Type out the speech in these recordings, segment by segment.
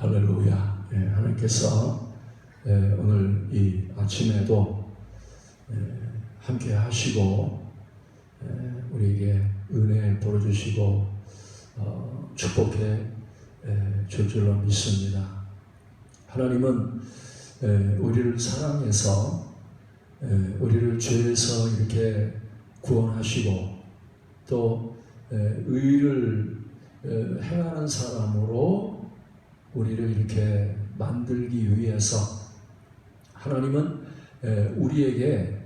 할렐루야. 하나님께서 오늘 이 아침에도 함께 하시고 우리에게 은혜 보여주시고 축복해 줄 줄로 믿습니다. 하나님은 우리를 사랑해서 우리를 죄에서 이렇게 구원하시고 또 의를 행하는 사람으로 우리를 이렇게 만들기 위해서 하나님은 우리에게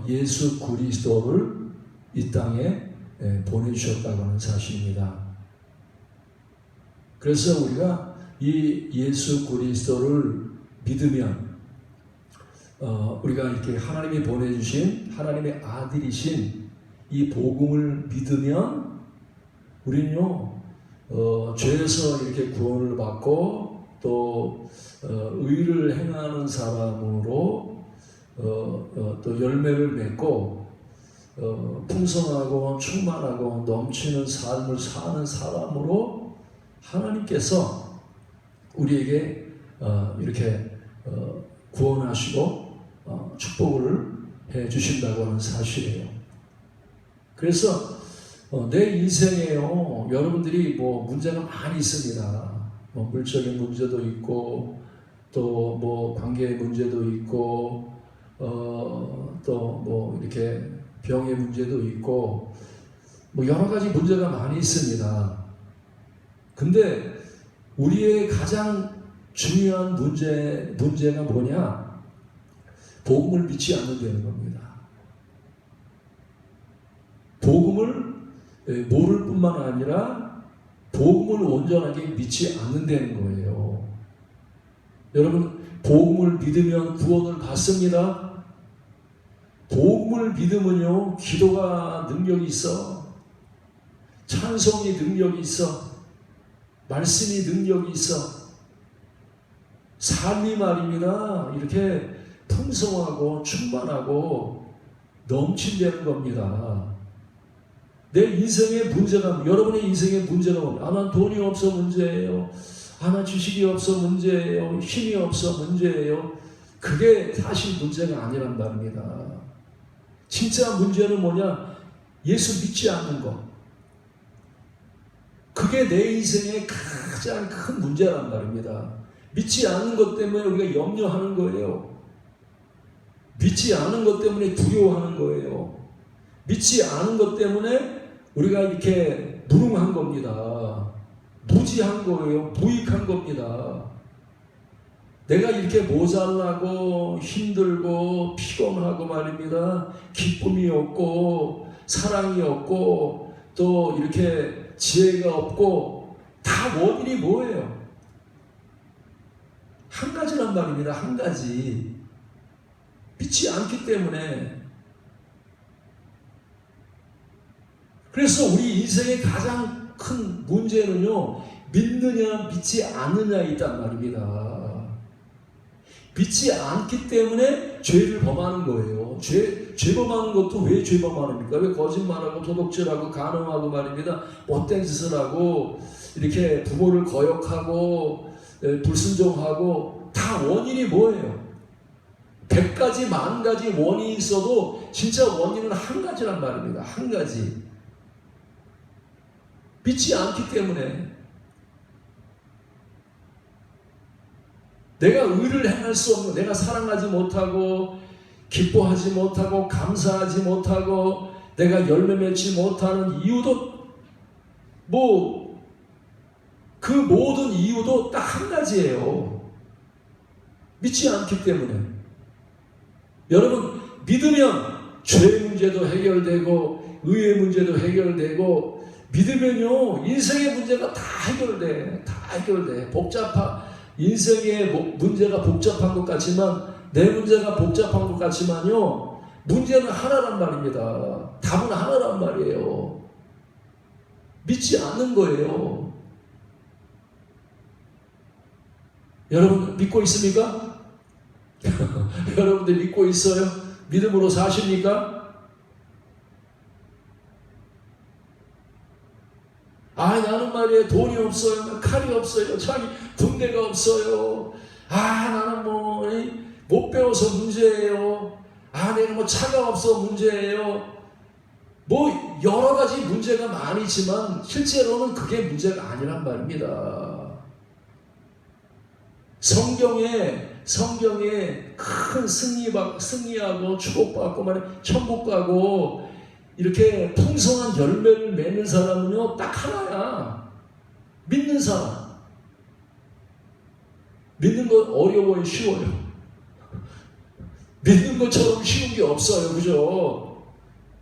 예수 그리스도를 이 땅에 보내주셨다고 하는 사실입니다. 그래서 우리가 이 예수 그리스도를 믿으면 우리가 이렇게 하나님이 보내주신 하나님의 아들이신 이 복음을 믿으면 우리는요 죄에서 이렇게 구원을 받고 또 의를 행하는 사람으로 또 열매를 맺고 풍성하고 충만하고 넘치는 삶을 사는 사람으로 하나님께서 우리에게 이렇게 구원하시고 축복을 해 주신다고 하는 사실이에요. 그래서 내 인생에요 여러분들이 문제가 많이 있습니다. 물적인 문제도 있고 또 관계의 문제도 있고 또 이렇게 병의 문제도 있고 여러 가지 문제가 많이 있습니다. 근데 우리의 가장 중요한 문제가 뭐냐? 복음을 믿지 않는다는 겁니다. 복음을 모를 뿐만 아니라 복음을 온전하게 믿지 않는다는 거예요. 여러분, 복음을 믿으면 구원을 받습니다. 복음을 믿으면요 기도가 능력이 있어, 찬송이 능력이 있어, 말씀이 능력이 있어, 삶이 말입니다 이렇게 풍성하고 충만하고 넘친다는 겁니다. 내 인생의 문제가, 여러분의 인생의 문제가 뭡니까? 난 돈이 없어 문제예요. 난 지식이 없어 문제예요. 힘이 없어 문제예요. 그게 사실 문제가 아니란 말입니다. 진짜 문제는 뭐냐? 예수 믿지 않는 것. 그게 내 인생의 가장 큰 문제란 말입니다. 믿지 않는 것 때문에 우리가 염려하는 거예요. 믿지 않은 것 때문에 두려워하는 거예요. 믿지 않은 것 때문에 우리가 이렇게 무능한 겁니다. 무지한 거예요. 무익한 겁니다. 내가 이렇게 모자라고 힘들고 피곤하고 말입니다. 기쁨이 없고 사랑이 없고 또 이렇게 지혜가 없고 다 원인이 뭐예요? 한 가지란 말입니다. 한 가지. 믿지 않기 때문에. 그래서 우리 인생의 가장 큰 문제는요 믿느냐 믿지 않느냐에 있단 말입니다. 믿지 않기 때문에 죄를 범하는 거예요. 죄 범하는 것도 왜 죄 범합니까? 왜 거짓말하고 도둑질하고 간음하고 말입니다. 못된 짓을 하고 이렇게 부모를 거역하고 불순종하고 다 원인이 뭐예요? 100가지 10,000가지 원인이 있어도 진짜 원인은 한 가지란 말입니다. 한 가지. 믿지 않기 때문에. 내가 의를 행할 수 없는, 내가 사랑하지 못하고 기뻐하지 못하고 감사하지 못하고 내가 열매 맺지 못하는 이유도 그 모든 이유도 딱 한 가지예요. 믿지 않기 때문에. 여러분, 믿으면 죄 문제도 해결되고 의의 문제도 해결되고 믿으면요 인생의 문제가 다 해결돼. 인생의 문제가 복잡한 것 같지만 내 문제가 복잡한 것 같지만요 문제는 하나란 말입니다. 답은 하나란 말이에요. 믿지 않는 거예요. 여러분 믿고 있습니까? 여러분들 믿고 있어요? 믿음으로 사십니까? 나는 말이에요, 돈이 없어요, 칼이 없어요, 자기 군대가 없어요. 나는 못 배워서 문제예요. 내가 차가 없어 문제예요. 여러 가지 문제가 많이지만 실제로는 그게 문제가 아니란 말입니다. 성경에 큰 승리하고 축복받고 천국 가고 이렇게 풍성한 열매를 맺는 사람은요 딱 하나야. 믿는 사람. 믿는 건 어려워요, 쉬워요? 믿는 것처럼 쉬운 게 없어요, 그죠?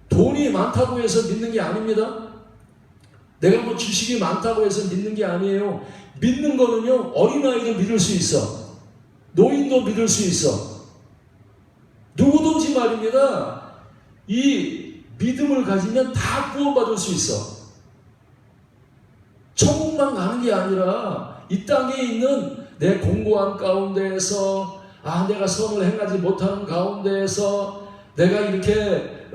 돈이 많다고 해서 믿는 게 아닙니다. 내가 지식이 많다고 해서 믿는 게 아니에요. 믿는 거는요, 어린아이도 믿을 수 있어. 노인도 믿을 수 있어. 누구든지 말입니다. 이 믿음을 가지면 다 구원받을 수 있어. 천국만 가는 게 아니라 이 땅에 있는 내 공고한 가운데에서 내가 선을 행하지 못하는 가운데에서 내가 이렇게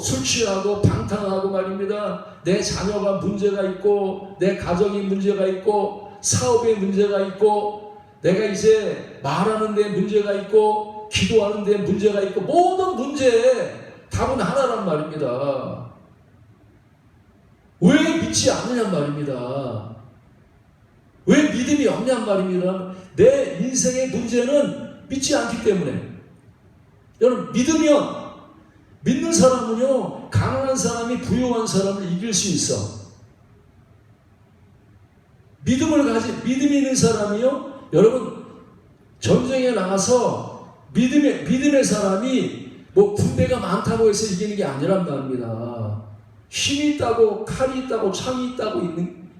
술 취하고 방탕하고 말입니다. 내 자녀가 문제가 있고 내 가정이 문제가 있고 사업에 문제가 있고 내가 이제 말하는 데 문제가 있고 기도하는 데 문제가 있고 모든 문제에 답은 하나란 말입니다. 왜 믿지 않느냐 말입니다. 왜 믿음이 없냐 말입니다. 내 인생의 문제는 믿지 않기 때문에. 여러분 믿는 사람은요 가난한 사람이 부유한 사람을 이길 수 있어. 믿음이 있는 사람이요 여러분 전쟁에 나가서 믿음의 사람이 군대가 많다고 해서 이기는 게 아니란 말입니다. 힘이 있다고 칼이 있다고 창이 있다고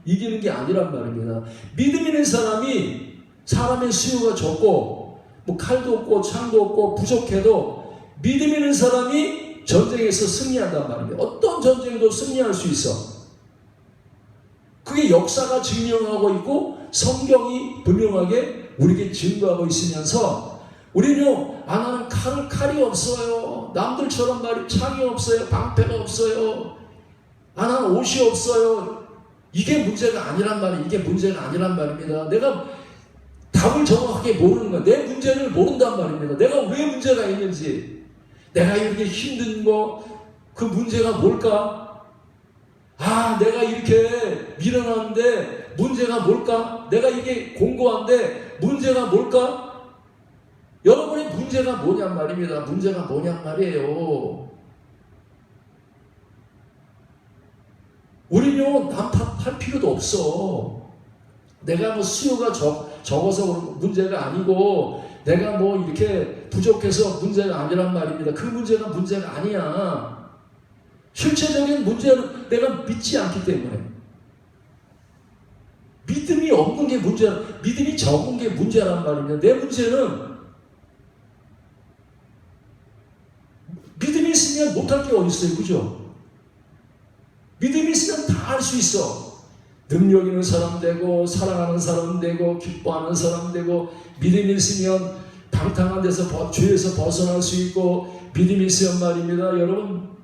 이기는 게 아니란 말입니다. 믿음 있는 사람이 사람의 수요가 적고 칼도 없고 창도 없고 부족해도 믿음 있는 사람이 전쟁에서 승리한단 말입니다. 어떤 전쟁에도 승리할 수 있어. 그게 역사가 증명하고 있고 성경이 분명하게 우리에게 증거하고 있으면서 우리는요 나는 칼이 없어요. 남들처럼 창이 없어요. 방패가 없어요. 나는 옷이 없어요. 이게 문제가 아니란 말이에요. 이게 문제가 아니란 말입니다. 내가 답을 정확하게 모르는 거야. 내 문제를 모른단 말입니다. 내가 왜 문제가 있는지, 내가 이렇게 힘든 그 문제가 뭘까? 내가 이렇게 밀어놨는데 문제가 뭘까? 내가 이게 공고한데 문제가 뭘까? 여러분의 문제가 뭐냔 말입니다. 문제가 뭐냔 말이에요. 우리는 남 탓할 필요도 없어. 내가 수요가 적어서 문제가 아니고 내가 이렇게 부족해서 문제가 아니란 말입니다. 그 문제가 아니야. 실체적인 문제는 내가 믿지 않기 때문에. 믿음이 없는 게 문제야. 믿음이 적은 게 문제란 말입니다. 내 문제는 믿음이 있으면 못할 게 어디 있어요, 그죠? 믿음이 있으면 다 할 수 있어. 능력 있는 사람 되고 사랑하는 사람 되고 기뻐하는 사람 되고 믿음이 있으면 방탕한 데서 죄에서 벗어날 수 있고 믿음이 있으면 말입니다. 여러분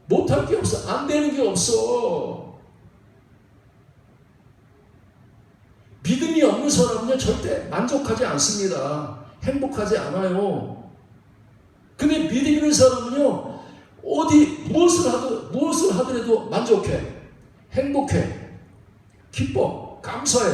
못할 게 없어. 안 되는 게 없어. 믿음이 없는 사람은요 절대 만족하지 않습니다. 행복하지 않아요. 근데 믿음 있는 사람은요 무엇을 하더라도 만족해. 행복해. 기뻐. 감사해.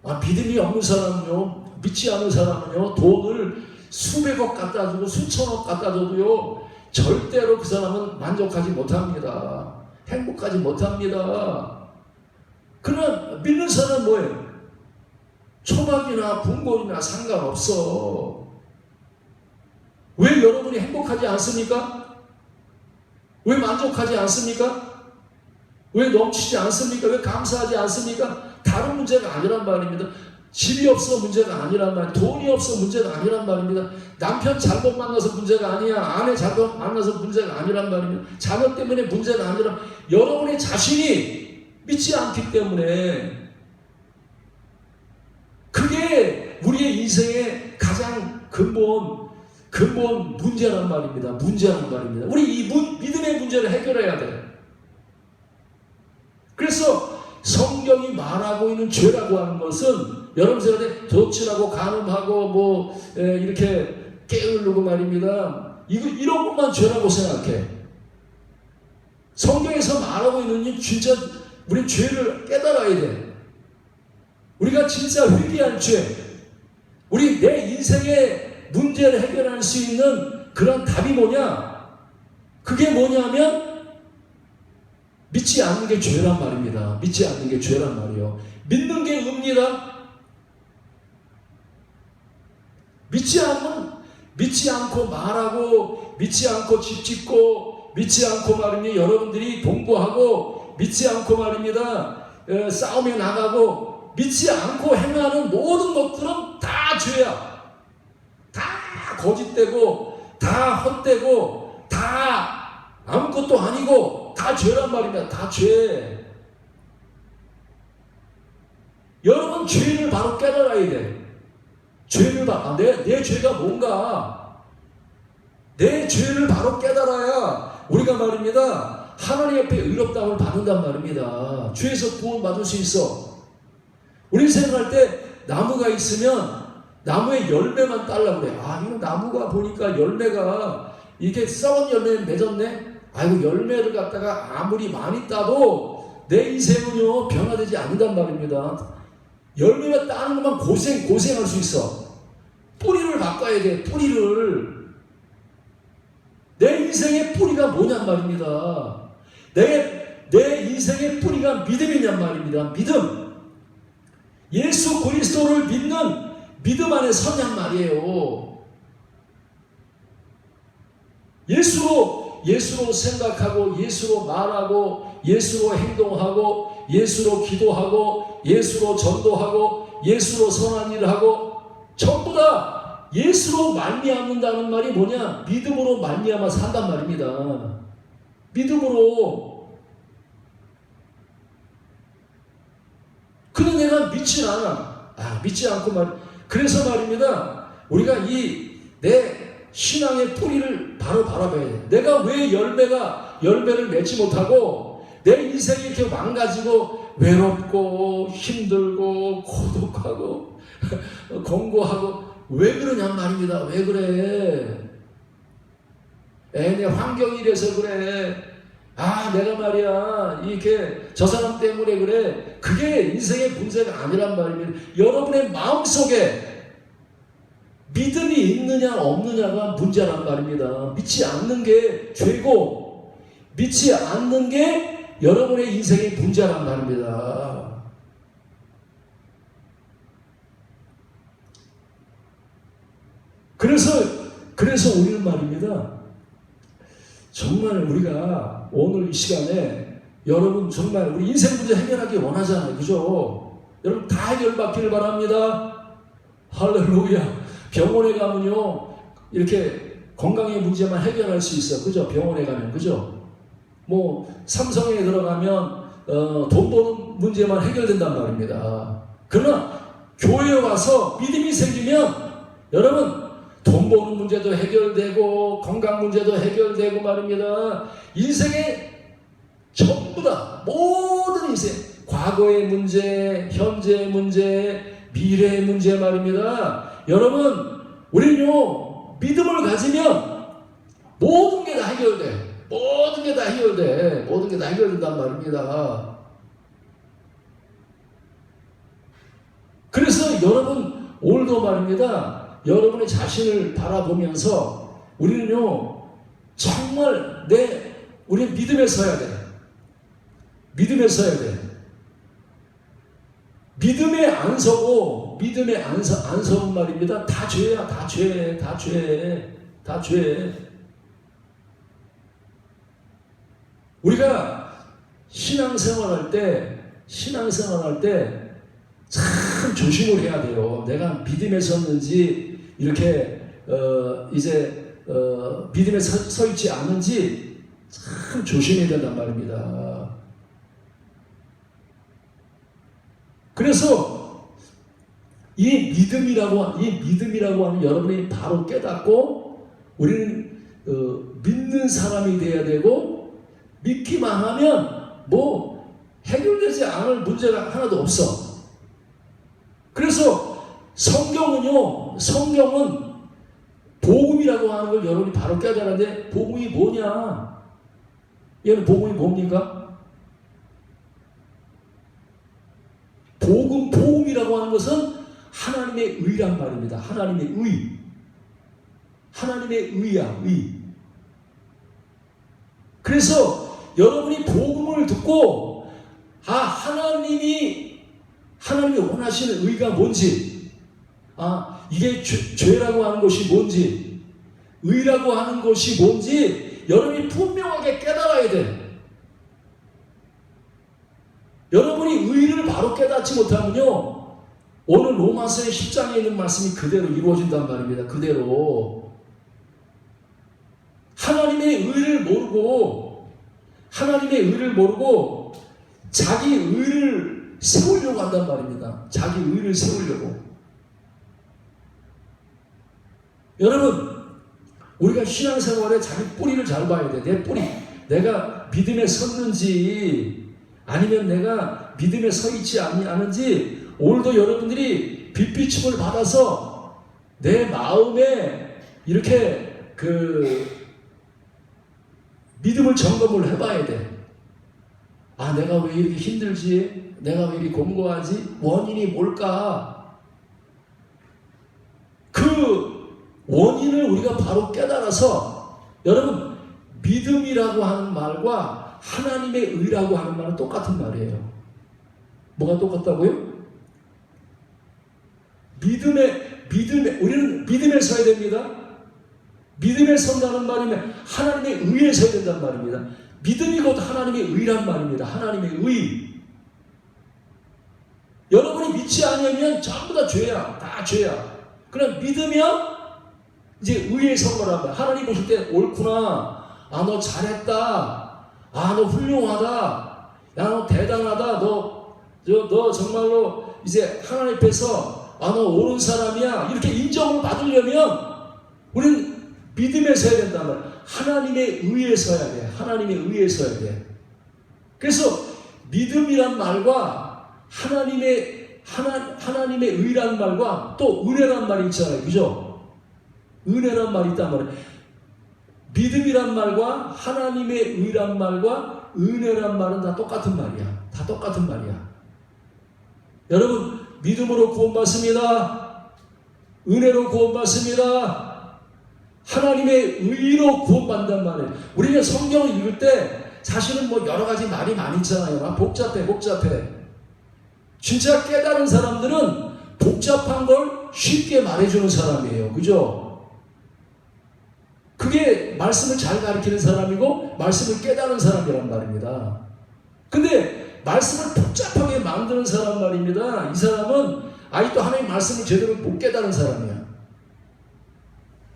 믿음이 없는 사람은요, 믿지 않는 사람은요, 돈을 수백억 갖다 주고 수천억 갖다 줘도요, 절대로 그 사람은 만족하지 못합니다. 행복하지 못합니다. 그러나 믿는 사람은 뭐예요? 초박이나 분골이나 상관없어. 왜 여러분이 행복하지 않습니까? 왜 만족하지 않습니까? 왜 넘치지 않습니까? 왜 감사하지 않습니까? 다른 문제가 아니란 말입니다. 집이 없어 문제가 아니란 말입니다. 돈이 없어 문제가 아니란 말입니다. 남편 잘못 만나서 문제가 아니야. 아내 잘못 만나서 문제가 아니란 말입니다. 자녀 때문에 문제가 아니라 여러분의 자신이 믿지 않기 때문에 그게 우리의 인생의 가장 근본 근본 문제란 말입니다. 문제란 말입니다. 우리 이 믿음의 문제를 해결해야 돼요. 그래서 성경이 말하고 있는 죄라고 하는 것은 여러분 생각에 도치라고 간음하고 이렇게 깨우르고 말입니다. 이런 것만 죄라고 생각해. 성경에서 말하고 있는 진짜 우리 죄를 깨달아야 돼. 우리가 진짜 회개할 죄, 우리 내 인생의 문제를 해결할 수 있는 그런 답이 뭐냐? 그게 뭐냐면 믿지 않는 게 죄란 말입니다. 믿지 않는 게 죄란 말이에요. 믿는 게 의입니다. 믿지 않고 말하고, 믿지 않고 집 짓고, 믿지 않고 말입니다. 여러분들이 동거하고, 믿지 않고 말입니다. 싸움에 나가고, 믿지 않고 행하는 모든 것들은 다 죄야. 다 거짓되고, 다 헛되고, 다 아무것도 아니고, 다 죄란 말입니다. 다 죄. 여러분 죄를 바로 깨달아야 돼. 죄를 내 죄가 뭔가, 내 죄를 바로 깨달아야 우리가 말입니다. 하나님 앞에 의롭다함을 받는단 말입니다. 죄에서 구원 받을 수 있어. 우리 생각할 때 나무가 있으면 나무에 열매만 따려고 그래. 이거 나무가 보니까 열매가 이렇게 썩은 열매 맺었네. 아이고 열매를 갖다가 아무리 많이 따도 내 인생은요 변화되지 않는단 말입니다. 열매가 따는 것만 고생할 수 있어. 뿌리를 바꿔야 돼. 뿌리를. 내 인생의 뿌리가 뭐냔 말입니다. 내 인생의 뿌리가 믿음이냔 말입니다. 믿음. 예수 그리스도를 믿는 믿음 안에 서냔 말이에요. 예수로 생각하고, 예수로 말하고, 예수로 행동하고, 예수로 기도하고, 예수로 전도하고, 예수로 선한 일을 하고, 전부 다 예수로 말미암는다는 말이 뭐냐? 믿음으로 말미암아 산단 말입니다. 믿음으로. 근데 내가 믿지 않아. 믿지 않고 그래서 말입니다. 우리가 내 신앙의 뿌리를 바로 바라봐야 돼. 내가 왜 열매를 맺지 못하고 내 인생이 이렇게 망가지고 외롭고 힘들고 고독하고 공고하고 왜 그러냔 말입니다. 왜 그래? 내 환경이 이래서 그래. 내가 말이야 이렇게 저 사람 때문에 그래. 그게 인생의 문제가 아니란 말입니다. 여러분의 마음속에 믿음이 있느냐 없느냐가 문제란 말입니다. 믿지 않는 게 죄고 믿지 않는 게 여러분의 인생의 문제란 말입니다. 그래서 우리는 말입니다. 정말 우리가 오늘 이 시간에 여러분 정말 우리 인생 문제 해결하기 원하잖아요. 그죠? 여러분 다 해결받기를 바랍니다. 할렐루야. 병원에 가면요 이렇게 건강의 문제만 해결할 수 있어. 그죠? 병원에 가면. 그죠? 삼성에 들어가면 돈 버는 문제만 해결된단 말입니다. 그러나 교회에 와서 믿음이 생기면 여러분 돈 버는 문제도 해결되고 건강 문제도 해결되고 말입니다. 인생의 전부 다 모든 인생, 과거의 문제, 현재의 문제, 미래의 문제 말입니다. 여러분 우리는요 믿음을 가지면 모든 게 다 해결돼. 모든 게 다 해결돼. 모든 게 다 해결된단 말입니다. 그래서 여러분 오늘도 말입니다. 여러분의 자신을 바라보면서 우리는요 정말 우리 믿음에 서야 돼. 믿음에 서야 돼. 믿음에 안 서고 믿음에 안 서는 말입니다. 다 죄야. 다 죄. 다 죄. 다 죄. 우리가 신앙생활할 때 참 조심을 해야 돼요. 내가 믿음에 섰는지 이렇게 믿음에 서 있지 않은지 참 조심해야 된단 말입니다. 그래서 이 믿음이라고 하는 여러분이 바로 깨닫고 우리는 믿는 사람이 돼야 되고 믿기만 하면 뭐 해결되지 않을 문제가 하나도 없어. 그래서 성경은 복음이라고 하는 걸 여러분이 바로 깨달아야 돼. 복음이 뭐냐? 얘는 복음이 뭡니까? 복음이라고 하는 것은 하나님의 의란 말입니다. 하나님의 의. 하나님의 의야, 의. 그래서 여러분이 복음을 듣고 하나님이 원하시는 의가 뭔지, 이게 죄라고 하는 것이 뭔지, 의라고 하는 것이 뭔지 여러분이 분명하게 깨달아야 돼. 여러분이 의를 바로 깨닫지 못하면요, 오늘 로마서의 10장에 있는 말씀이 그대로 이루어진단 말입니다. 그대로. 하나님의 의를 모르고 자기 의를 세우려고 한단 말입니다. 자기 의를 세우려고. 여러분, 우리가 신앙생활에 자기 뿌리를 잘 봐야 돼. 내 뿌리. 내가 믿음에 섰는지 아니면 내가 믿음에 서 있지 않은지 오늘도 여러분들이 빛비춤을 받아서 내 마음에 이렇게 믿음을 점검을 해봐야 돼. 내가 왜 이렇게 힘들지? 내가 왜 이렇게 공고하지? 원인이 뭘까? 그 원인을 우리가 바로 깨달아서, 여러분, 믿음이라고 하는 말과 하나님의 의라고 하는 말은 똑같은 말이에요. 뭐가 똑같다고요? 우리는 믿음에 서야 됩니다. 믿음에 선다는 말이면 하나님의 의에 서야 된다는 말입니다. 믿음이 곧 하나님의 의란 말입니다. 하나님의 의. 여러분이 믿지 않으면 전부 다 죄야. 다 죄야. 그럼 믿으면 이제 의에 선 거란 말이야. 하나님 보실 때 옳구나. 너 잘했다. 너 훌륭하다. 야, 너 대단하다. 너 정말로 이제 하나님 앞에서 너 옳은 사람이야. 이렇게 인정을 받으려면 우리는 믿음에 서야 된단 말이야. 하나님의 의에 서야 돼. 하나님의 의에 서야 돼. 그래서 믿음이란 말과 하나님의 의란 말과 또 은혜란 말이 있잖아요. 그죠? 은혜란 말이 있단 말이에요. 믿음이란 말과 하나님의 의란 말과 은혜란 말은 다 똑같은 말이야. 다 똑같은 말이야. 여러분, 믿음으로 구원받습니다. 은혜로 구원받습니다. 하나님의 의로 구원받는단 말이에요. 우리가 성경을 읽을 때 사실은 여러 가지 말이 많이 있잖아요. 막 복잡해. 진짜 깨달은 사람들은 복잡한 걸 쉽게 말해주는 사람이에요. 그죠? 그게 말씀을 잘 가르치는 사람이고 말씀을 깨달은 사람이란 말입니다. 근데 말씀을 복잡하게 만드는 사람 말입니다. 이 사람은 아직도 하나님의 말씀을 제대로 못 깨달은 사람이야.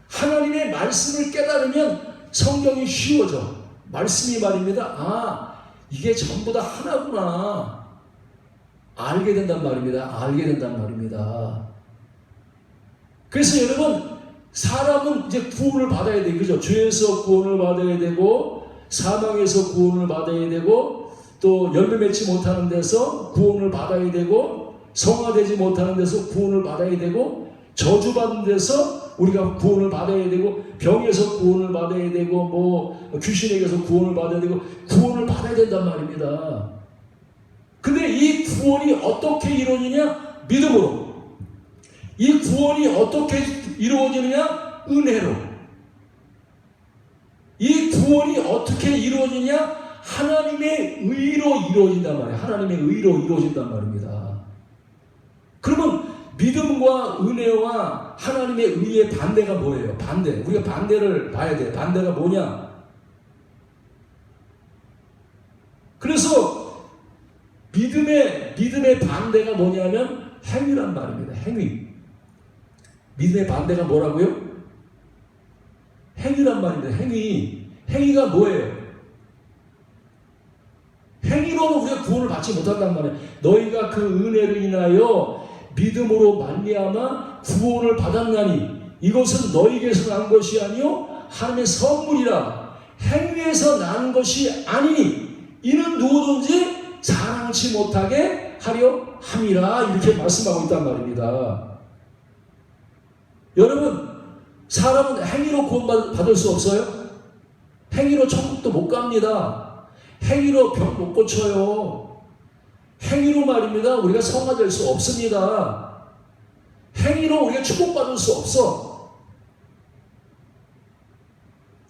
하나님의 말씀을 깨달으면 성경이 쉬워져. 말씀이 말입니다. 이게 전부 다 하나구나. 알게 된단 말입니다. 그래서 여러분, 사람은 이제 구원을 받아야 돼. 그죠? 죄에서 구원을 받아야 되고, 사망에서 구원을 받아야 되고, 또 열매 맺지 못하는 데서 구원을 받아야 되고, 성화되지 못하는 데서 구원을 받아야 되고, 저주받는 데서 우리가 구원을 받아야 되고, 병에서 구원을 받아야 되고, 귀신에게서 구원을 받아야 되고, 구원을 받아야 된단 말입니다. 근데 이 구원이 어떻게 이루어지냐? 믿음으로. 이 구원이 어떻게 이루어지느냐? 은혜로. 이 구원이 어떻게 이루어지냐? 하나님의 의로 이루어진단 말이에요. 하나님의 의로 이루어진단 말입니다. 그러면 믿음과 은혜와 하나님의 의의 반대가 뭐예요? 반대. 우리가 반대를 봐야 돼요. 반대가 뭐냐? 그래서 믿음의 반대가 뭐냐면 행위란 말입니다. 행위. 믿음의 반대가 뭐라고요? 행위란 말입니다. 행위가 뭐예요? 행위로는 우리가 구원을 받지 못한단 말이에요. 너희가 그 은혜를 인하여 믿음으로 말미암아 구원을 받았나니 이것은 너희에게서 난 것이 아니요 하나님의 선물이라. 행위에서 나는 것이 아니니 이는 누구든지 자랑치 못하게 하려 함이라. 이렇게 말씀하고 있단 말입니다. 여러분, 사람은 행위로 구원받을 수 없어요? 행위로 천국도 못 갑니다. 행위로 병 못 고쳐요. 행위로 말입니다. 우리가 성화 될 수 없습니다. 행위로 우리가 축복받을 수 없어.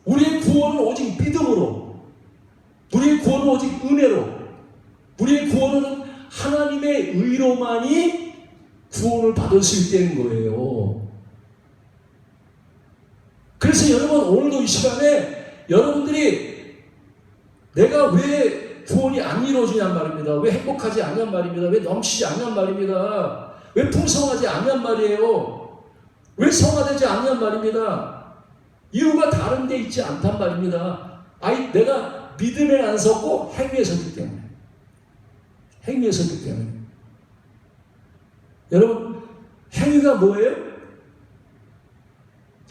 우리의 구원은 오직 믿음으로, 우리의 구원은 오직 은혜로, 우리의 구원은 하나님의 의로만이 구원을 받을 수 있다는 거예요. 그래서 여러분, 오늘도 이 시간에 여러분들이 내가 왜 구원이 안 이루어지냔 말입니다. 왜 행복하지 않냔 말입니다. 왜 넘치지 않냔 말입니다. 왜 풍성하지 않냔 말이에요. 왜 성화되지 않냔 말입니다. 이유가 다른 데 있지 않단 말입니다. 내가 믿음에 안 섰고 행위에 섰기 때문에. 행위에 섰기 때문에. 여러분, 행위가 뭐예요?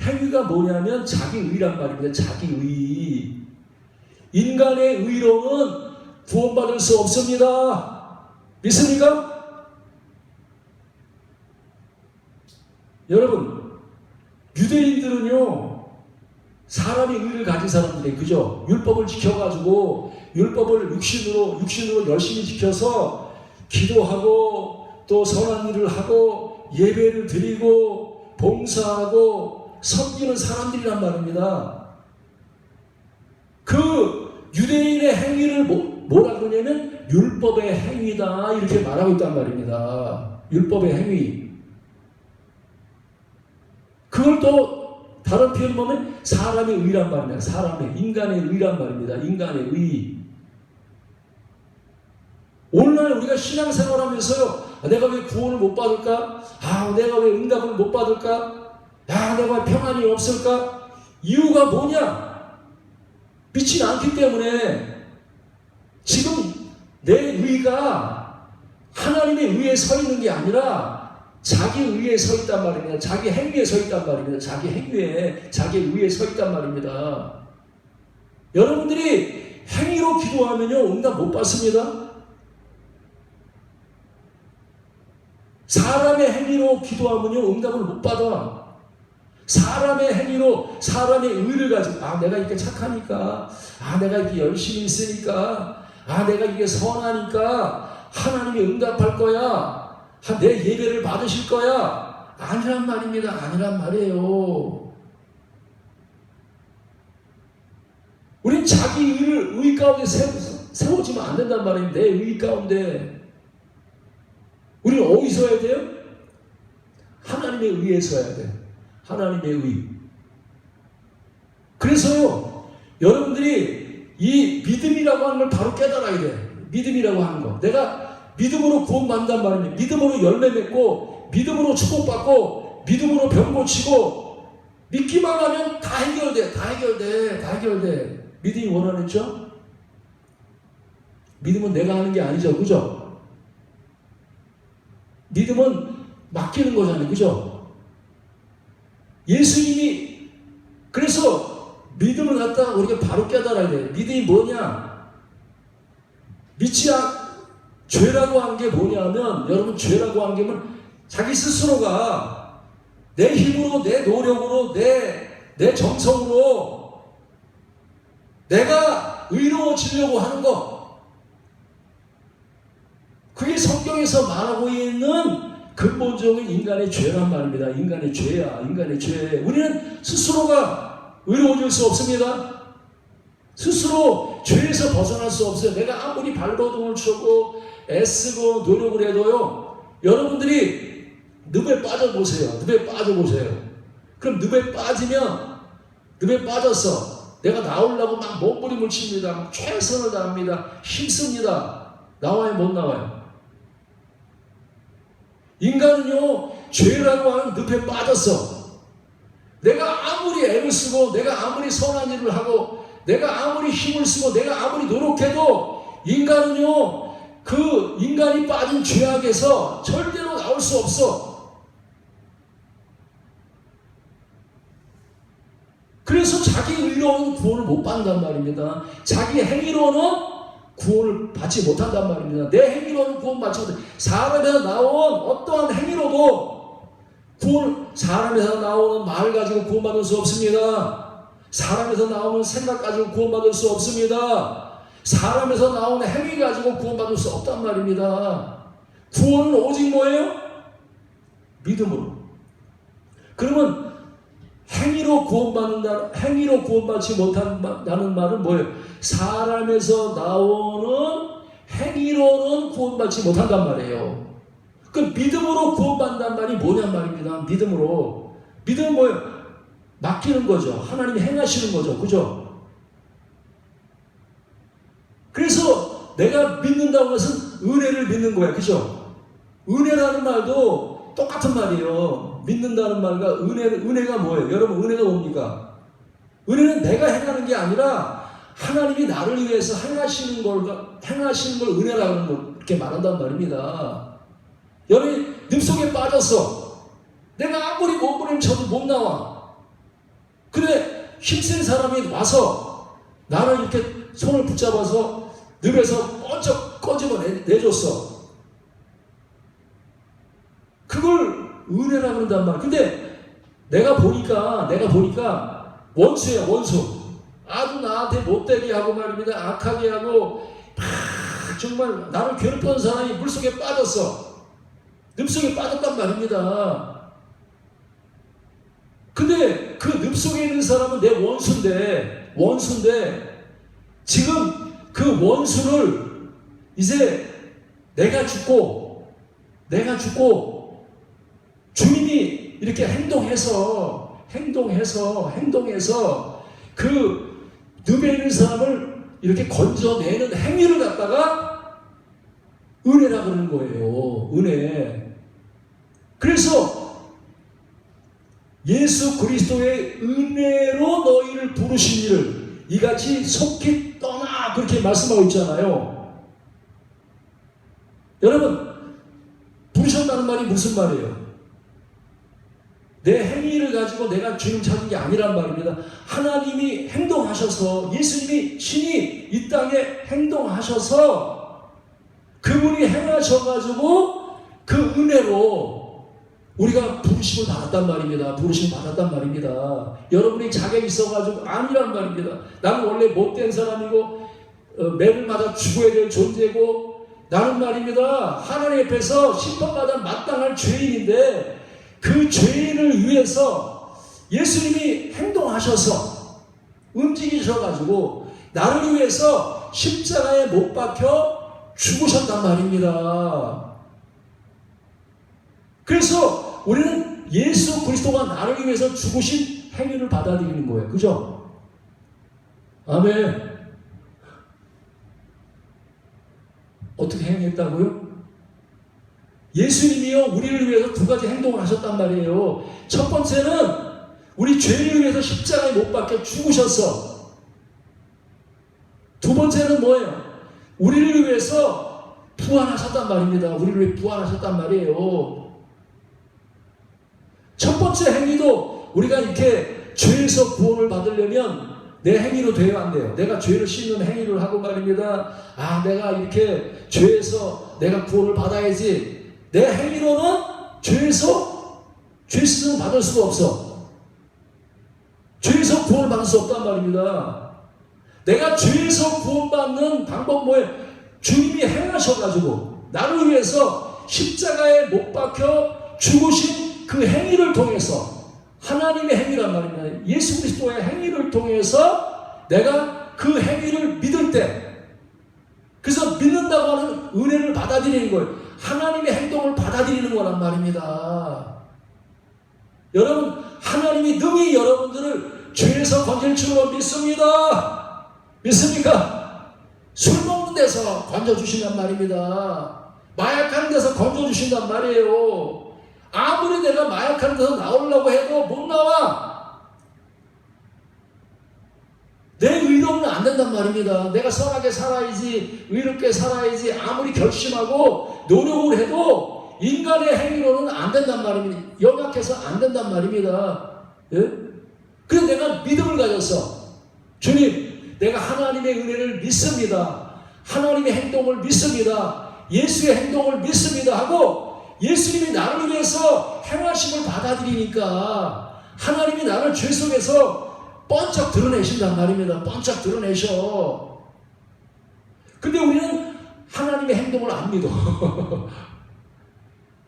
행위가 뭐냐면 자기 의란 말입니다. 자기 의. 인간의 의로는 구원받을 수 없습니다. 믿습니까? 여러분, 유대인들은요, 사람이 의를 가진 사람들이, 그죠? 율법을 지켜가지고, 율법을 육신으로 열심히 지켜서 기도하고, 또 선한 일을 하고, 예배를 드리고, 봉사하고, 섬기는 사람들이란 말입니다. 그 유대인의 행위를 뭐라 그러냐면 율법의 행위다, 이렇게 말하고 있단 말입니다. 율법의 행위. 그걸 또 다른 표현 보면 사람의 의란 말입니다. 사람의, 인간의 의란 말입니다. 인간의 의. 오늘날 우리가 신앙생활 하면서요, 내가 왜 구원을 못 받을까? 내가 왜 응답을 못 받을까? 내가 평안이 없을까? 이유가 뭐냐? 믿지 않기 때문에. 지금 내 의가 하나님의 의에 서 있는 게 아니라 자기 의에 서 있단 말입니다. 자기 행위에 서 있단 말입니다. 자기 행위에, 자기 의에 서 있단 말입니다. 여러분들이 행위로 기도하면요, 응답 못 받습니다. 사람의 행위로 기도하면요, 응답을 못 받아. 사람의 행위로, 사람의 의를 가지고, 내가 이렇게 착하니까, 내가 이렇게 열심히 있으니까, 내가 이게 선하니까 하나님이 응답할 거야. 내 예배를 받으실 거야. 아니란 말입니다. 아니란 말이에요. 우린 자기 의를 의 가운데 세워지면 안 된단 말입니다. 내 의 가운데. 우리는 어디서 해야 돼요? 하나님의 의에 서야 돼요. 하나님의 의. 그래서요, 여러분들이 이 믿음이라고 하는 걸 바로 깨달아야 돼. 믿음이라고 하는 거. 내가 믿음으로 구원받는단 말입니다. 믿음으로 열매 맺고, 믿음으로 축복받고, 믿음으로 병 고치고, 믿기만 하면 다 해결돼. 다 해결돼. 다 해결돼. 믿음이 원하는죠? 믿음은 내가 하는 게 아니죠. 그죠? 믿음은 맡기는 거잖아요. 그죠? 예수님이, 그래서 믿음을 갖다가 우리가 바로 깨달아야 돼요. 믿음이 뭐냐? 죄라고 한 게 뭐냐면, 여러분, 죄라고 한 게 자기 스스로가 내 힘으로, 내 노력으로, 내 정성으로 내가 의로워지려고 하는 거. 그게 성경에서 말하고 있는 근본적인 인간의 죄란 말입니다. 인간의 죄야. 인간의 죄. 우리는 스스로가 의로워질 수 없습니다. 스스로 죄에서 벗어날 수 없어요. 내가 아무리 발버둥을 쳐고 애쓰고 노력을 해도요, 여러분들이 늪에 빠져보세요. 늪에 빠져보세요. 그럼 늪에 빠지면, 늪에 빠졌어. 내가 나오려고 막 몸부림을 칩니다. 최선을 다합니다. 힘씁니다. 나와요? 못 나와요? 인간은요, 죄라고 하는 늪에 빠졌어. 내가 아무리 애를 쓰고, 내가 아무리 선한 일을 하고, 내가 아무리 힘을 쓰고, 내가 아무리 노력해도, 인간은요, 그 인간이 빠진 죄악에서 절대로 나올 수 없어. 그래서 자기 의로는 구원을 못 받는단 말입니다. 자기 행위로는 구원을 받지 못한단 말입니다. 내 행위로는 구원받지 못해. 사람에서 나온 어떠한 행위로도 사람에서 나오는 말 가지고 구원받을 수 없습니다. 사람에서 나오는 생각 가지고 구원받을 수 없습니다. 사람에서 나오는 행위 가지고 구원받을 수 없단 말입니다. 구원은 오직 뭐예요? 믿음으로. 그러면 행위로 구원받지 못한다는 말은 뭐예요? 사람에서 나오는 행위로는 구원받지 못한단 말이에요. 그 믿음으로 구원받는다는 말이 뭐냔 말입니다. 믿음으로. 믿음은 뭐예요? 맡기는 거죠. 하나님이 행하시는 거죠. 그죠? 그래서 내가 믿는다는 것은 은혜를 믿는 거야. 그죠? 은혜라는 말도 똑같은 말이에요. 믿는다는 말과 은혜가 뭐예요? 여러분, 은혜가 뭡니까? 은혜는 내가 행하는 게 아니라 하나님이 나를 위해서 행하시는 걸 은혜라고 이렇게 말한단 말입니다. 여러분이 늪속에 빠졌어. 내가 아무리 몸부림쳐도 못 나와. 근데 힘센 사람이 와서 나를 이렇게 손을 붙잡아서 늪에서 번쩍 꺼집어 내줬어. 그걸 은혜라고 그런단 말이야. 근데 내가 보니까 원수야, 원수. 아주 나한테 못되게 하고 말입니다. 악하게 하고 정말 나를 괴롭히는 사람이 물속에 빠졌어. 늪속에 빠졌단 말입니다. 근데 그 늪속에 있는 사람은 내 원수인데 지금 그 원수를 이제 내가 죽고 주님이 이렇게 행동해서 그 늪에 있는 사람을 이렇게 건져내는 행위를 갖다가 은혜라 그러는 거예요. 은혜. 그래서 예수 그리스도의 은혜로 너희를 부르신 이를 이같이 속히 떠나 그렇게 말씀하고 있잖아요. 여러분, 부르셨다는 말이 무슨 말이에요? 내 행위를 가지고 내가 주님 찾은 게 아니란 말입니다. 하나님이 행동하셔서 예수님이 친히 이 땅에 행동하셔서 그분이 행하셔가지고 그 은혜로 우리가 부르심을 받았단 말입니다. 여러분이 자격이 있어가지고 아니란 말입니다. 나는 원래 못된 사람이고 매를 맞아 죽어야 될 존재고 나는 말입니다. 하나님 앞에서 심판받아 마땅할 죄인인데 그 죄인을 위해서 예수님이 행동하셔서 움직이셔가지고 나를 위해서 십자가에 못 박혀 죽으셨단 말입니다. 그래서 우리는 예수 그리스도가 나를 위해서 죽으신 행위를 받아들이는 거예요. 그죠? 아멘. 어떻게 행했다고요? 예수님이요 우리를 위해서 두 가지 행동을 하셨단 말이에요. 첫 번째는 우리 죄를 위해서 십자가에 못 박혀 죽으셨어. 두 번째는 뭐예요? 우리를 위해서 부활하셨단 말입니다. 우리를 위해 부활하셨단 말이에요. 첫 번째 행위도 우리가 이렇게 죄에서 구원을 받으려면 내 행위로 돼야 안 돼요. 내가 죄를 씻는 행위를 하고 말입니다. 내가 이렇게 죄에서 내가 구원을 받아야지. 내 행위로는 죄에서 죄 씻음을 받을 수가 없어. 죄에서 구원을 받을 수 없단 말입니다. 내가 죄에서 구원받는 방법 뭐예요? 주님이 행하셔가지고 나를 위해서 십자가에 못 박혀 죽으신 그 행위를 통해서 하나님의 행위란 말입니다. 예수 그리스도의 행위를 통해서 내가 그 행위를 믿을 때 그래서 믿는다고 하는 은혜를 받아들이는 거예요. 하나님의 행동을 받아들이는 거란 말입니다. 여러분, 하나님이 능히 여러분들을 죄에서 건질 줄로 믿습니다. 믿습니까? 술 먹는 데서 건져주신단 말입니다. 마약하는 데서 건져주신단 말이에요. 아무리 내가 마약하는 데서 나오려고 해도 못 나와. 내 의로는 안 된단 말입니다. 내가 선하게 살아야지, 의롭게 살아야지 아무리 결심하고 노력을 해도 인간의 행위로는 안 된단 말입니다. 연약해서 안 된단 말입니다. 예? 그래서 내가 믿음을 가졌어. 주님, 내가 하나님의 은혜를 믿습니다. 하나님의 행동을 믿습니다. 예수의 행동을 믿습니다 하고 예수님이 나를 위해서 행하심을 받아들이니까 하나님이 나를 죄 속에서 번쩍 드러내신단 말입니다. 번쩍 드러내셔. 근데 우리는 하나님의 행동을 안 믿어.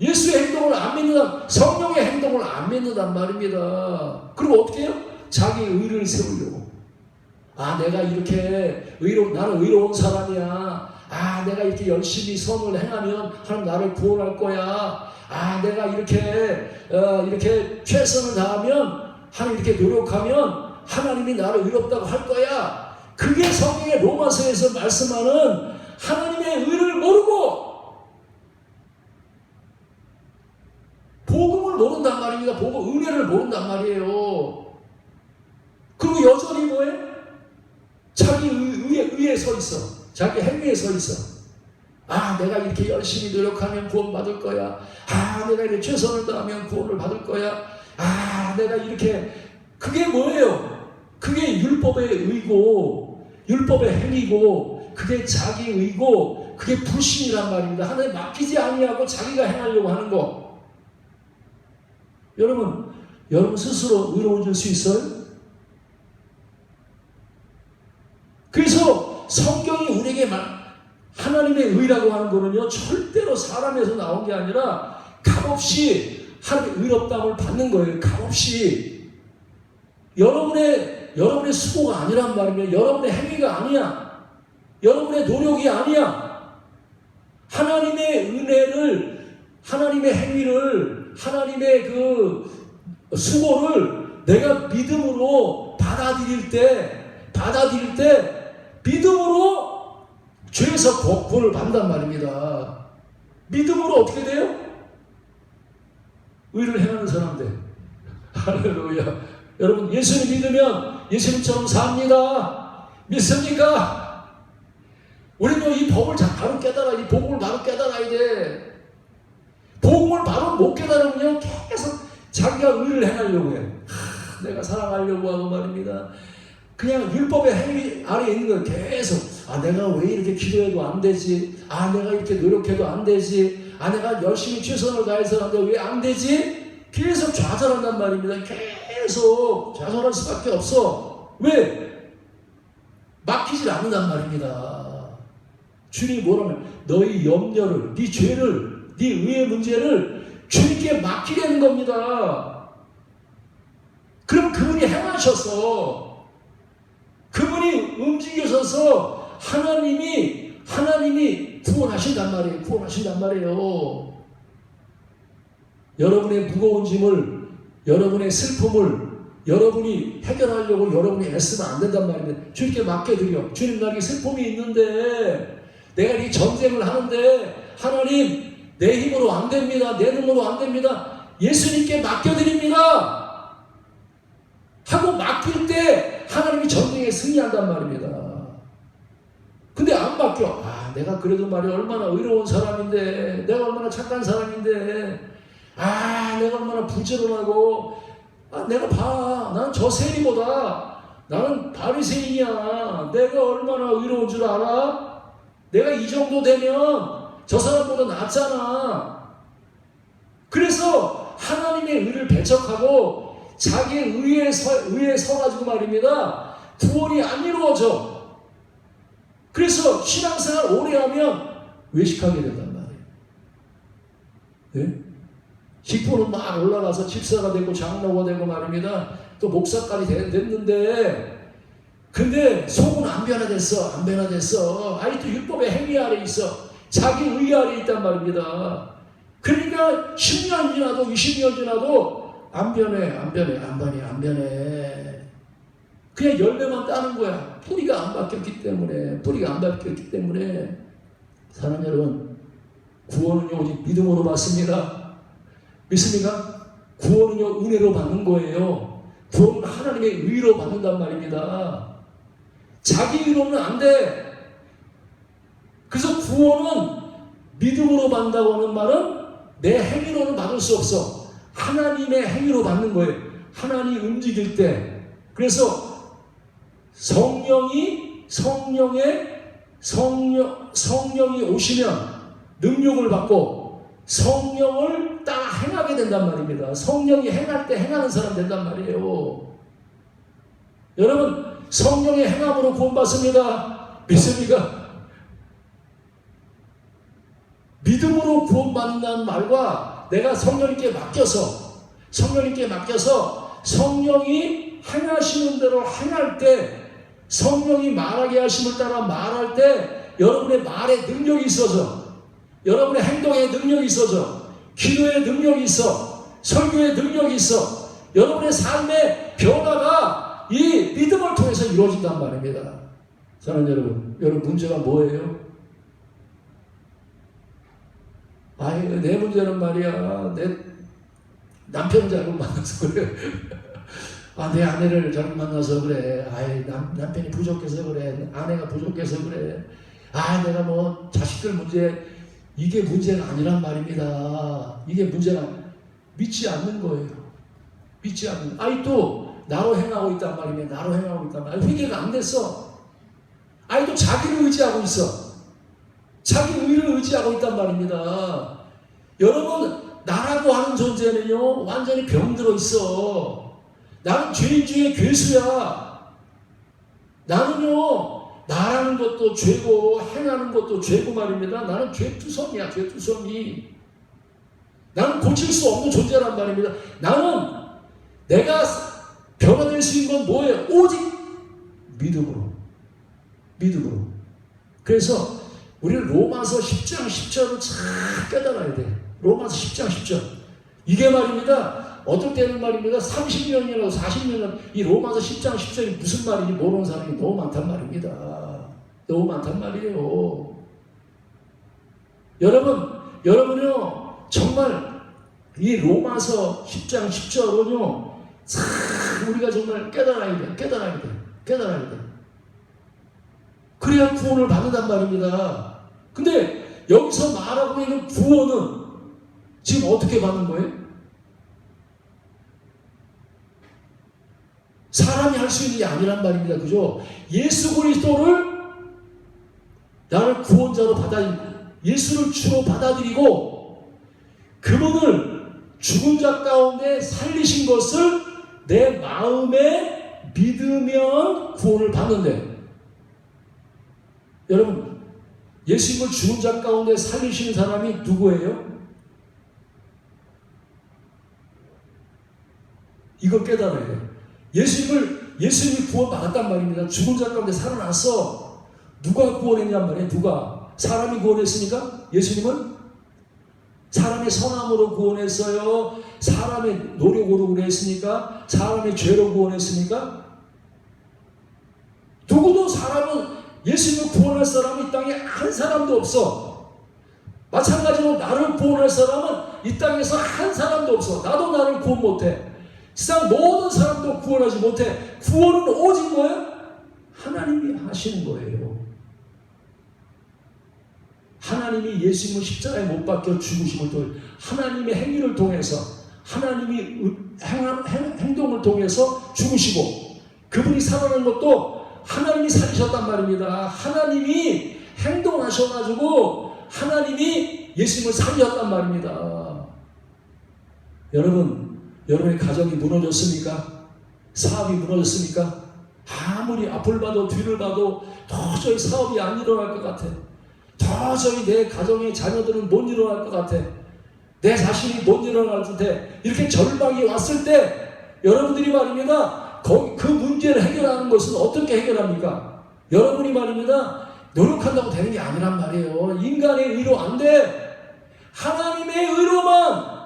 예수의 행동을 안 믿는다. 성령의 행동을 안 믿는단 말입니다. 그리고 어떻게 해요? 자기 의를 세우려고. 아, 내가 이렇게 나는 의로운 사람이야. 아, 내가 이렇게 열심히 선을 행하면 하나님 나를 구원할 거야. 아, 내가 이렇게 최선을 다하면 하나님 이렇게 노력하면 하나님이 나를 의롭다고 할 거야. 그게 성경의 로마서에서 말씀하는 하나님의 의를 모르고 복음을 모른단 말입니다. 복음, 은혜를 모른단 말이에요. 그리고 여전히 뭐해? 자기 의에 서 있어. 자기 행위에 서 있어. 아, 내가 이렇게 열심히 노력하면 구원 받을 거야. 아, 내가 이렇게 최선을 다하면 구원을 받을 거야. 아, 내가 이렇게. 그게 뭐예요? 그게 율법의 의고 율법의 행위고 그게 자기 의고 그게 불신이란 말입니다. 하나님 맡기지 아니하고 자기가 행하려고 하는 거. 여러분 스스로 의로워질 수 있어요? 그래서 성경이 우리에게 하나님의 의라고 하는 거는요, 절대로 사람에서 나온 게 아니라 값없이 하나님의 의롭다함을 받는 거예요. 값없이. 여러분의 수고가 아니란 말이에요. 여러분의 행위가 아니야. 여러분의 노력이 아니야. 하나님의 은혜를, 하나님의 행위를, 하나님의 그 수고를 내가 믿음으로 받아들일 때 믿음으로 죄에서 구원을 받는단 말입니다. 믿음으로 어떻게 돼요? 의를 행하는 사람들. 할렐루야. 여러분, 예수님 믿으면 예수님처럼 삽니다. 믿습니까? 우리는 이 법을 바로 깨달아야 돼. 이 복음을 바로 깨달아야 돼. 복음을 바로 못 깨달으면 계속 자기가 의를 행하려고 해. 내가 사랑하려고 하고 말입니다. 그냥 율법의 행위 아래에 있는 걸 계속, 아, 내가 왜 이렇게 기도해도 안 되지? 아, 내가 이렇게 노력해도 안 되지? 아, 내가 열심히 최선을 다해서 하는데 왜 안 되지? 계속 좌절한단 말입니다. 계속 좌절할 수밖에 없어. 왜? 막히질 않는단 말입니다. 주님이 뭐라면 너희 염려를, 네 죄를, 네 의의 문제를 주님께 맡기려는 겁니다. 그럼 그분이 행하셔서 그분이 움직이셔서 하나님이 구원하신단 말이에요. 구원하신단 말이에요. 여러분의 무거운 짐을, 여러분의 슬픔을 여러분이 해결하려고 여러분이 애쓰면 안 된단 말입니다. 주님께 맡겨드려. 주님, 나에게 슬픔이 있는데 내가 이 전쟁을 하는데 하나님, 내 힘으로 안 됩니다. 내 눈으로 안 됩니다. 예수님께 맡겨드립니다. 하고 맡길 때 하나님이 전쟁에 승리한단 말입니다. 근데 안 맡겨. 아, 내가 그래도 말이야 얼마나 의로운 사람인데, 내가 얼마나 착한 사람인데, 아, 내가 얼마나 부지런하고, 아, 내가 봐. 나는 저 세리보다 나는 바리새인이야. 내가 얼마나 의로운 줄 알아? 내가 이 정도 되면 저 사람보다 낫잖아. 그래서 하나님의 의를 배척하고 자기의 의에 서가지고 말입니다. 구원이 안 이루어져. 그래서 신앙생활 오래 하면 외식하게 된단 말이에요. 네? 직분은 막 올라가서 집사가 되고 장로가 되고 말입니다. 또 목사까지 됐는데, 근데 속은 안 변화됐어. 아직도 율법의 행위 아래 있어. 자기 의 아래 있단 말입니다. 그러니까 10년 지나도 20년 지나도 안 변해. 그냥 열매만 따는 거야. 뿌리가 안 바뀌었기 때문에. 사랑하는 여러분, 구원은요 오직 믿음으로 받습니다. 믿습니까? 구원은요 은혜로 받는 거예요. 구원은 하나님의 의로 받는단 말입니다. 자기 의로는 안 돼. 그래서 구원은 믿음으로 받는다고 하는 말은 내 행위로는 받을 수 없어. 하나님의 행위로 받는 거예요. 하나님이 움직일 때, 그래서 성령이 오시면 능력을 받고 성령을 따라 행하게 된단 말입니다. 성령이 행할 때 행하는 사람 된단 말이에요. 여러분, 성령의 행함으로 구원받습니다. 믿습니까? 믿음으로 구원받는다는 말과 내가 성령님께 맡겨서 성령이 행하시는 대로 행할 때, 성령이 말하게 하심을 따라 말할 때 여러분의 말에 능력이 있어져, 여러분의 행동에 능력이 있어져, 기도에 능력이 있어, 설교에 능력이 있어, 여러분의 삶의 변화가 이 믿음을 통해서 이루어진단 말입니다. 사랑하는 여러분 문제가 뭐예요? 내 문제는 말이야, 내 남편을 잘못 만나서 그래. 내 아내를 잘못 만나서 그래. 남편이 부족해서 그래. 아내가 부족해서 그래. 내가 뭐 자식들 문제, 이게 문제가 아니란 말입니다. 이게 문제가 믿지 않는 거예요. 믿지 않는. 또 나로 행하고 있단 말입니다. 나로 행하고 있단 말이야. 회개가 안 됐어. 또 자기를 의지하고 있어. 자기 의를 의지하고 있단 말입니다. 여러분, 나라고 하는 존재는요, 완전히 병들어 있어. 나는 죄인 중에 괴수야. 나는요, 나라는 것도 죄고 행하는 것도 죄고 말입니다. 나는 죄투성이야, 죄투성이. 나는 고칠 수 없는 존재란 말입니다. 나는 내가 변화될 수 있는 건 뭐예요? 오직 믿음으로. 그래서 우리는 로마서 10장 10절을 잘 깨달아야 돼. 로마서 10장 10절. 이게 말입니다. 어떨 때는 말입니다. 30년이라고 40년 이 로마서 10장 10절이 무슨 말인지 모르는 사람이 너무 많단 말입니다. 너무 많단 말이에요. 여러분요, 정말 이 로마서 10장 10절은요, 우리가 정말 깨달아야 돼. 그래야 구원을 받는단 말입니다. 근데 여기서 말하고 있는 구원은 지금 어떻게 받는 거예요? 사람이 할 수 있는 게 아니란 말입니다. 그죠? 예수 그리스도를 나를 구원자로 예수를 주로 받아들이고 그분을 죽은 자 가운데 살리신 것을 내 마음에 믿으면 구원을 받는데, 여러분, 예수님을 죽은 자 가운데 살리시는 사람이 누구예요? 이걸 깨달아야 돼요. 예수님이 구원받았단 말입니다. 죽은 자 가운데 살아났어. 누가 구원했냔 말이에요. 누가? 사람이 구원했습니까? 예수님은? 사람의 선함으로 구원했어요? 사람의 노력으로 구원했습니까? 사람의 죄로 구원했습니까? 누구도 예수님을 구원할 사람은 이 땅에 한 사람도 없어. 마찬가지로 나를 구원할 사람은 이 땅에서 한 사람도 없어. 나도 나를 구원 못해. 세상 모든 사람도 구원하지 못해. 구원은 오직 뭐예요? 하나님이 하시는 거예요. 하나님이 예수님을 십자가에 못 박혀 죽으심을 통해 하나님의 행위를 통해서, 하나님이 행동을 통해서 죽으시고, 그분이 살아난 것도 하나님이 살리셨단 말입니다. 하나님이 행동하셔가지고 하나님이 예수님을 살리셨단 말입니다. 여러분의 가정이 무너졌습니까? 사업이 무너졌습니까? 아무리 앞을 봐도 뒤를 봐도 도저히 사업이 안 일어날 것 같아. 도저히 내 가정의 자녀들은 못 일어날 것 같아. 내 자신이 못 일어날 것 같아. 이렇게 절망이 왔을 때 여러분들이 말입니다. 그 문제를 해결하는 것은 어떻게 해결합니까? 여러분이 말입니다. 노력한다고 되는 게 아니란 말이에요. 인간의 의로 안 돼. 하나님의 의로만,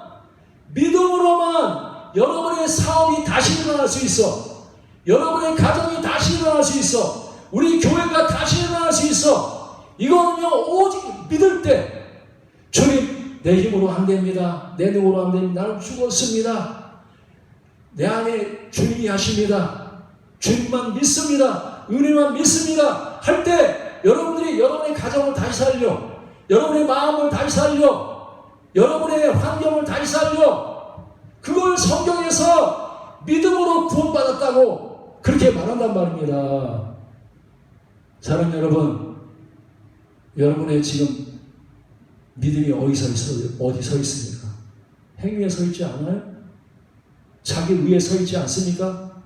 믿음으로만 여러분의 사업이 다시 일어날 수 있어. 여러분의 가정이 다시 일어날 수 있어. 우리 교회가 다시 일어날 수 있어. 이거는요, 오직 믿을 때, 주님, 내 힘으로 안 됩니다. 내 능으로 안 됩니다. 나는 죽었습니다. 내 안에 주님이 하십니다. 주님만 믿습니다. 은혜만 믿습니다. 할 때 여러분들이 여러분의 가정을 다시 살려, 여러분의 마음을 다시 살려, 여러분의 환경을 다시 살려, 그걸 성경에서 믿음으로 구원받았다고, 그렇게 말한단 말입니다. 사랑하는 여러분, 여러분의 지금 믿음이 어디 서 있습니까? 행위에 서 있지 않아요? 자기 의에 서 있지 않습니까?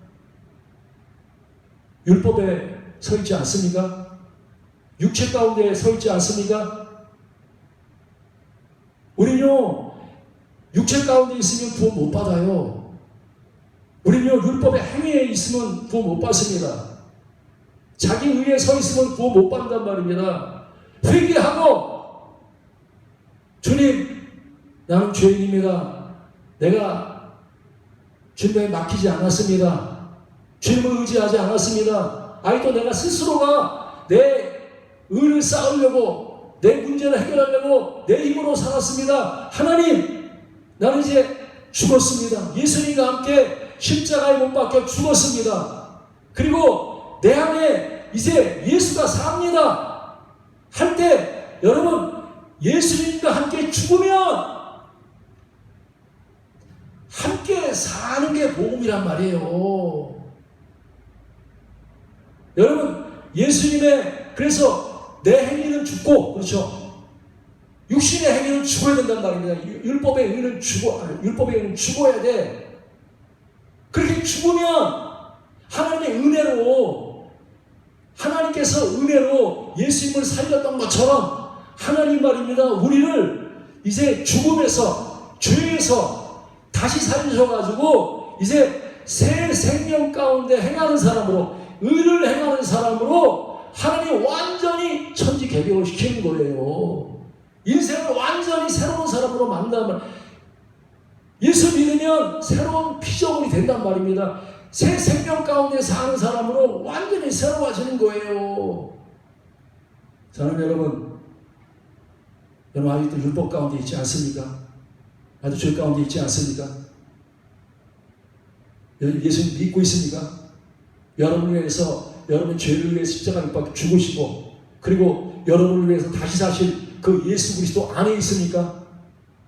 율법에 서 있지 않습니까? 육체 가운데 서 있지 않습니까? 우리는요, 육체 가운데 있으면 구원 못 받아요. 우리는요, 율법의 행위에 있으면 구원 못 받습니다. 자기 의에 서 있으면 구원 못 받는단 말입니다. 회개하고, 주님, 나는 죄인입니다. 내가 주님에 맡기지 않았습니다. 주님을 의지하지 않았습니다. 아직도 내가 스스로가 내 의를 쌓으려고, 내 문제를 해결하려고 내 힘으로 살았습니다. 하나님, 나는 이제 죽었습니다. 예수님과 함께 십자가에 못 박혀 죽었습니다. 그리고 내 안에 이제 예수가 삽니다. 할 때 여러분, 예수님과 함께 죽으면 함께 사는 게 복음이란 말이에요. 여러분, 예수님의, 그래서 내 행위는 죽고, 그렇죠? 육신의 행위는 죽어야 된단 말입니다. 율법의 의는 죽어야 돼. 그렇게 죽으면 하나님의 은혜로, 하나님께서 은혜로 예수님을 살렸던 것처럼 하나님 말입니다. 우리를 이제 죽음에서, 죄에서 다시 살리셔가지고 이제 새 생명 가운데 행하는 사람으로, 의를 행하는 사람으로 하나님 완전히 천지개벽을 시키는 거예요. 인생을 완전히 새로운 사람으로 만든다면, 예수 믿으면 새로운 피조물이 된단 말입니다. 새 생명 가운데 사는 사람으로 완전히 새로워지는 거예요. 저는 여러분 아직도 율법 가운데 있지 않습니까? 아직도 죄 가운데 있지 않습니까? 예수님 믿고 있습니까? 여러분을 위해서, 여러분의 죄를 위해 십자가를 받고 죽으시고, 그리고 여러분을 위해서 다시 사실 그 예수 그리스도 안에 있습니까?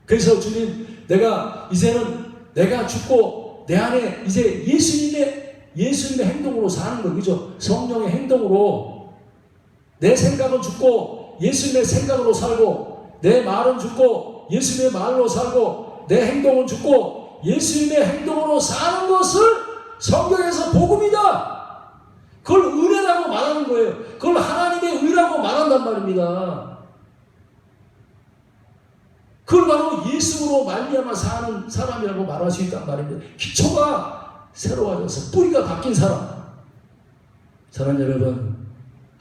그래서 주님, 내가 이제는 내가 죽고 내 안에 이제 예수님의 행동으로 사는 거, 그죠? 성령의 행동으로 내 생각은 죽고 예수님의 생각으로 살고, 내 말은 죽고 예수님의 말로 살고, 내 행동은 죽고 예수님의 행동으로 사는 것을 성경에서 복음이다. 그걸 은혜라고 말하는 거예요. 그걸 하나님의 의라고 말한단 말입니다. 그걸 바로 예수로 말미암아 사는 사람이라고 말할 수 있단 말입니다. 기초가 새로워져서 뿌리가 바뀐 사람. 사랑하는 여러분,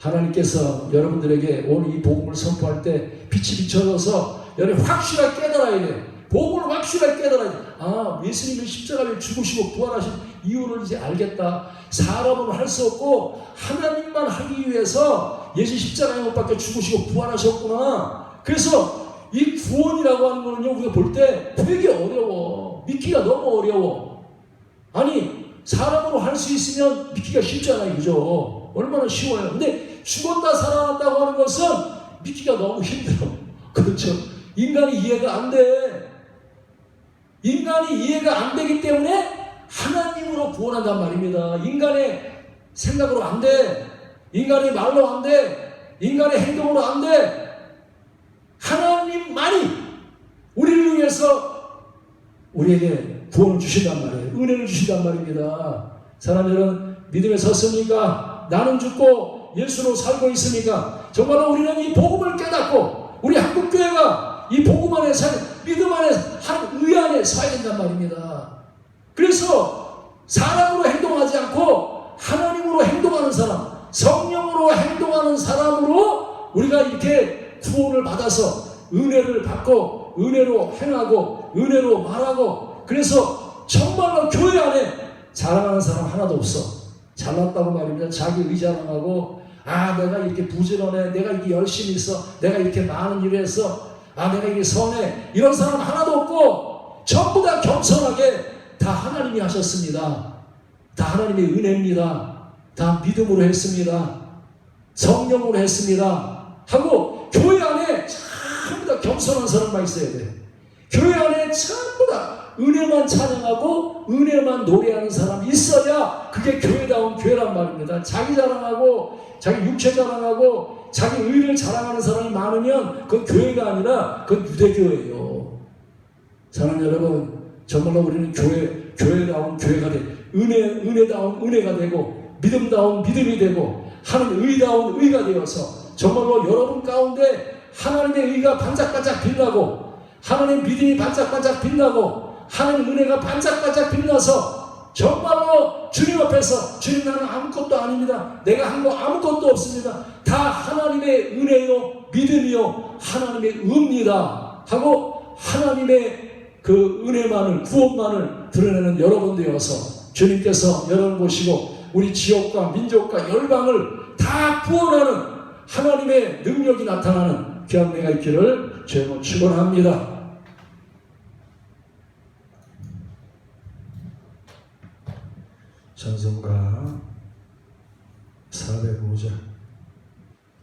하나님께서 여러분들에게 오늘 이 복음을 선포할 때 빛이 비춰져서 여러분이 확실하게 깨달아야 돼요. 복음을 확실하게 깨달아야 돼요. 아, 예수님이 십자가를 죽으시고 부활하신 이유를 이제 알겠다. 사람은 할 수 없고 하나님만 하기 위해서 예수 십자가에 못 박혀 죽으시고 부활하셨구나. 그래서 이 구원이라고 하는 거는요, 우리가 볼 때 되게 어려워. 믿기가 너무 어려워. 아니, 사람으로 할 수 있으면 믿기가 쉽잖아요. 그죠? 얼마나 쉬워요. 근데 죽었다 살아났다고 하는 것은 믿기가 너무 힘들어. 그렇죠? 인간이 이해가 안 돼. 인간이 이해가 안 되기 때문에 하나님으로 구원한단 말입니다. 인간의 생각으로 안 돼. 인간의 말로 안 돼. 인간의 행동으로 안 돼. 하나님만이 우리를 위해서 우리에게 구원을 주신단 말이에요. 은혜를 주신단 말입니다. 사랑하는 여러분, 믿음에 섰습니까? 나는 죽고 예수로 살고 있습니까? 정말로 우리는 이 복음을 깨닫고 우리 한국교회가 이 복음 안에 믿음 안에 의 안에 서야 된단 말입니다. 그래서 사람으로 행동하지 않고 하나님으로 행동하는 사람, 성령으로 행동하는 사람으로 우리가 이렇게 구원을 받아서 은혜를 받고 은혜로 행하고 은혜로 말하고, 그래서 정말로 교회 안에 자랑하는 사람 하나도 없어. 잘났다고 말입니다. 자기 의자랑하고, 아, 내가 이렇게 부지런해, 내가 이렇게 열심히 있어, 내가 이렇게 많은 일을 했어, 아, 내가 이렇게 선해, 이런 사람 하나도 없고 전부 다 겸손하게 다 하나님이 하셨습니다. 다 하나님의 은혜입니다. 다 믿음으로 했습니다. 성령으로 했습니다. 하고 교회 안에 전부 다 겸손한 사람만 있어야 돼. 교회 안에 전부 다 은혜만 찬양하고 은혜만 노래하는 사람이 있어야 그게 교회다운 교회란 말입니다. 자기 자랑하고 자기 육체 자랑하고 자기 의를 자랑하는 사람이 많으면 그건 교회가 아니라 그건 유대교예요. 사랑하는 여러분, 정말로 우리는 교회다운 교회가 돼, 은혜다운 은혜가 되고 믿음다운 믿음이 되고 하나님 의다운 의가 되어서 정말로 여러분 가운데 하나님의 의가 반짝반짝 빛나고 하나님의 믿음이 반짝반짝 빛나고 하나님의 은혜가 반짝반짝 빛나서 정말로 주님 앞에서 주님 나는 아무것도 아닙니다. 내가 한 거 아무것도 없습니다. 다 하나님의 은혜요 믿음이요 하나님의 의입니다 하고 하나님의 그 은혜만을 구원만을 드러내는 여러분 되어서 주님께서 여러분 보시고 우리 지역과 민족과 열방을 다 구원하는 하나님의 능력이 나타나는 귀한 은혜가 있기를 주님으로 축원합니다. 찬송가 405장